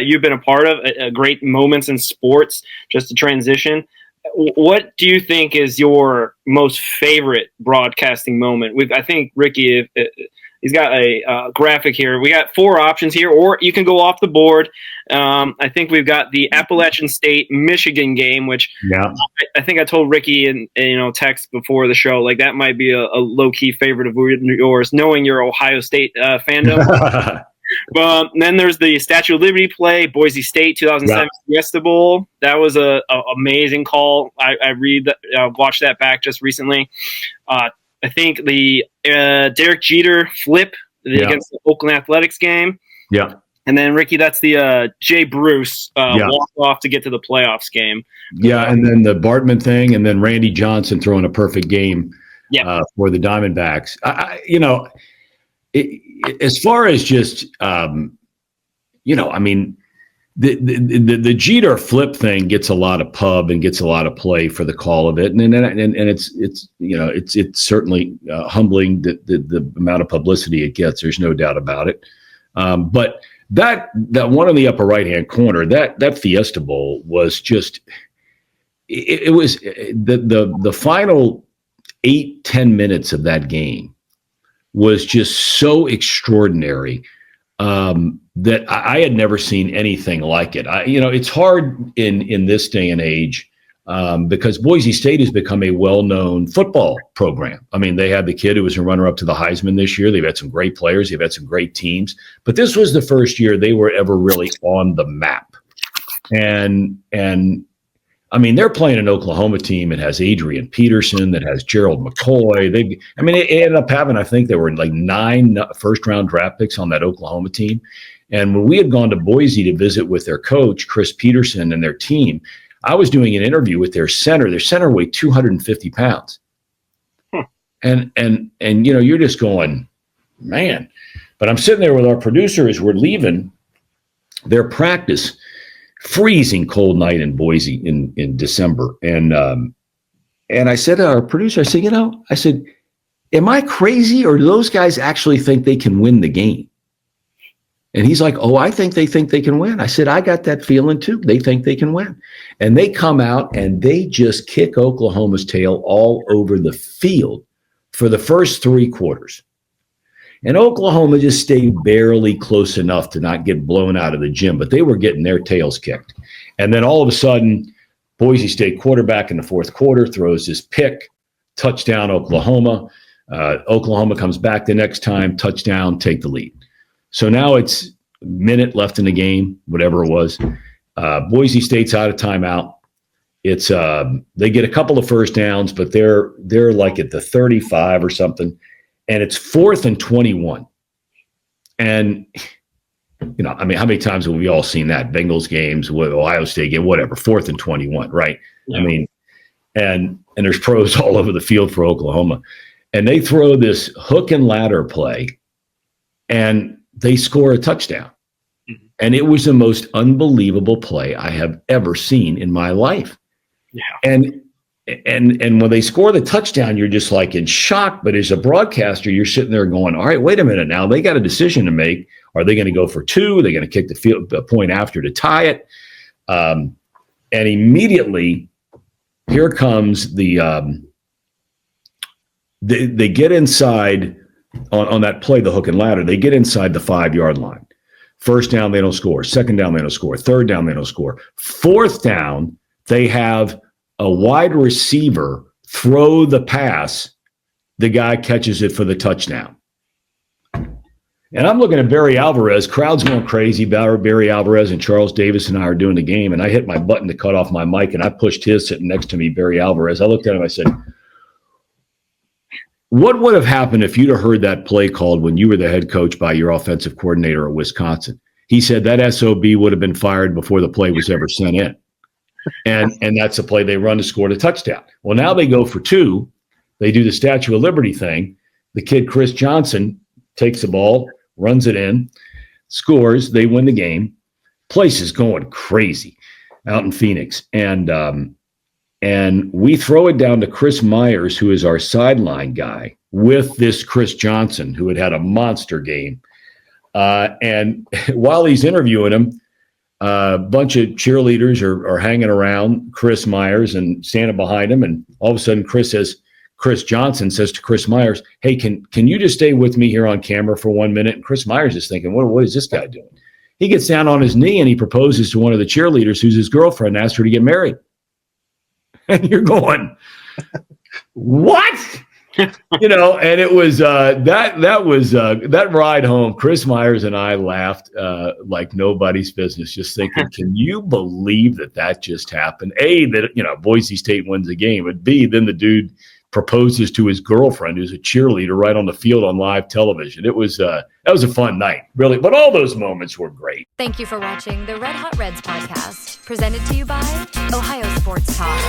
you've been a part of, great moments in sports, just to transition. What do you think is your most favorite broadcasting moment? I think Ricky, he's got a graphic here. We got 4 options here, or you can go off the board. I think we've got the Appalachian State Michigan game, which I think I told Ricky in text before the show, like that might be a low key favorite of yours, knowing your Ohio State fandom. Then there's the Statue of Liberty play, Boise State 2007 Fiesta Bowl. That was a amazing call. I watched that back just recently. I think the Derek Jeter flip against the Oakland Athletics game. Yeah. And then, Ricky, that's the Jay Bruce walk off to get to the playoffs game. Yeah, and then the Bartman thing, and then Randy Johnson throwing a perfect game for the Diamondbacks. As far as just, the Jeter flip thing gets a lot of pub and gets a lot of play for the call of it, and it's certainly humbling the amount of publicity it gets. There's no doubt about it. But that one in the upper right hand corner, that Fiesta Bowl was just it was the final 8-10 minutes of that game was just so extraordinary that I had never seen anything like it. It's hard in this day and age because Boise State has become a well-known football program. I mean, they had the kid who was a runner-up to the Heisman this year. They've had some great players. They've had some great teams. But this was the first year they were ever really on the map. And I mean, they're playing an Oklahoma team that has Adrian Peterson, that has Gerald McCoy. It ended up having, I think there were like 9 first-round draft picks on that Oklahoma team. And when we had gone to Boise to visit with their coach, Chris Peterson, and their team, I was doing an interview with their center. Their center weighed 250 pounds. And you're just going, man. But I'm sitting there with our producer as we're leaving their practice, freezing cold night in Boise in December. And I said to our producer, I said, am I crazy, or do those guys actually think they can win the game? And he's like, I think they can win. I said, I got that feeling too. They think they can win. And they come out and they just kick Oklahoma's tail all over the field for the first 3 quarters. And Oklahoma just stayed barely close enough to not get blown out of the gym, but they were getting their tails kicked. And then all of a sudden, Boise State quarterback in the 4th quarter throws this pick, touchdown Oklahoma. Oklahoma comes back the next time, touchdown, take the lead. So now it's a minute left in the game, whatever it was. Boise State's out of timeout. It's they get a couple of first downs, but they're like at the 35 or something, and it's 4th and 21. And how many times have we all seen that? Bengals games, Ohio State game, whatever. 4th and 21, right? Yeah. I mean, and there's pros all over the field for Oklahoma, and they throw this hook and ladder play, and they score a touchdown. Mm-hmm. And it was the most unbelievable play I have ever seen in my life. Yeah. And when they score the touchdown, you're just like in shock. But as a broadcaster, you're sitting there going, all right, wait a minute now. They got a decision to make. Are they going to go for 2? Are they going to kick the point after to tie it? And immediately, here comes they get inside on that play, the hook and ladder. They get inside the 5-yard line. First down, they don't score. Second down, they don't score. Third down, they don't score. 4th down, they have a wide receiver throw the pass. The guy catches it for the touchdown. And I'm looking at Barry Alvarez. Crowd's going crazy. Barry Alvarez and Charles Davis and I are doing the game. And I hit my button to cut off my mic, and I pushed his sitting next to me, Barry Alvarez. I looked at him. I said, what would have happened if you'd have heard that play called when you were the head coach by your offensive coordinator at Wisconsin? He said that SOB would have been fired before the play was ever sent in. And that's the play they run to score the touchdown. Well, now they go for 2. They do the Statue of Liberty thing. The kid, Chris Johnson, takes the ball, runs it in, scores. They win the game. Place is going crazy out in Phoenix. And we throw it down to Chris Myers, who is our sideline guy, with this Chris Johnson, who had a monster game. And while he's interviewing him, A bunch of cheerleaders are hanging around Chris Myers and standing behind him. And all of a sudden, Chris Johnson says to Chris Myers, hey, can you just stay with me here on camera for 1 minute? And Chris Myers is thinking, what is this guy doing? He gets down on his knee and he proposes to one of the cheerleaders who's his girlfriend, asks her to get married. And you're going, what? And it was that ride home. Chris Myers and I laughed like nobody's business, just thinking, can you believe that just happened? A, that Boise State wins the game, but B, then the dude proposes to his girlfriend, who's a cheerleader, right on the field on live television. That was a fun night, really. But all those moments were great. Thank you for watching the Red Hot Reds podcast, presented to you by Ohio Sports Talk.